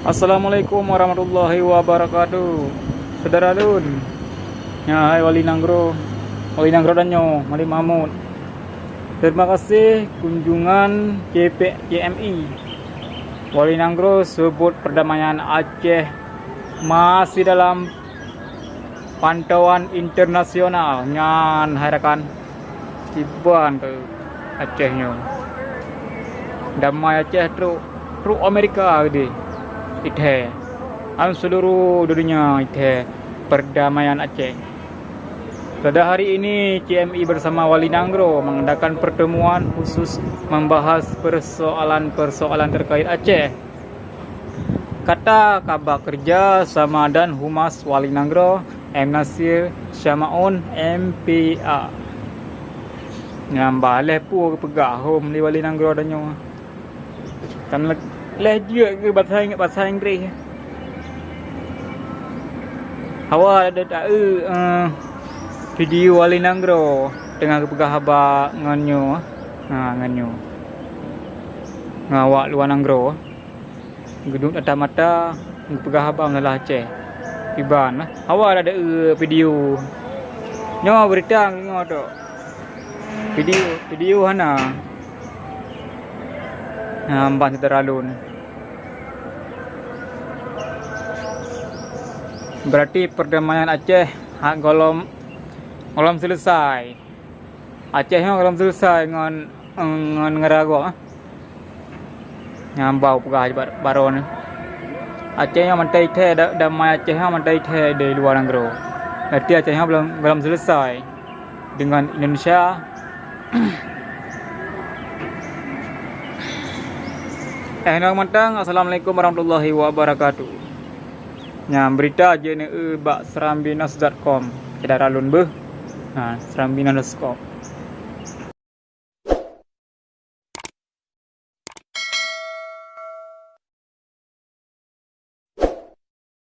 Assalamualaikum warahmatullahi wabarakatuh. Saudara Lun. Ya, hai Wali Nanggro. Wali Nanggro dan Nyo, Wali Mahmud. Terima kasih kunjungan KPMI. Wali Nanggro sebut perdamaian Aceh masih dalam pantauan internasional. Nyan harakan tiban ke Acehnya. Damai Aceh truk Amerika gede. Ithe seluruh dunia ithe perdamaian Aceh. Pada hari ini CMI bersama Wali Nanggro mengadakan pertemuan khusus membahas persoalan-persoalan terkait Aceh. Kata Kabak Kerja Sama dan Humas Wali Nanggro M. Nasir Syamaun MPA. Ngambah lepu pegah home di Wali Nanggro dan nyo. Kan lejek ke bahasa Inggeris. Awak ada tak video Wali Nanggro dengan kepegah haba nganyo. Nganyo. Ngawak luar Nanggro. Gedung atas mata kepegah haba ngalah Aceh. Iban lah. Awak ada video. Nyo berita nyo tu. Video hana. Nampak teralun. Berarti perdamaian Aceh golom selesai. Aceh golom selesai ngan ngerago. Nyambau pegah baron. Aceh yang mantai the damai Aceh yang mantai the di luar Nanggro. Berarti Aceh belum selesai dengan Indonesia. Assalamualaikum warahmatullahi wabarakatuh. Berita je ni bak serambinas.com. Kita ralun beh. Serambinas.com.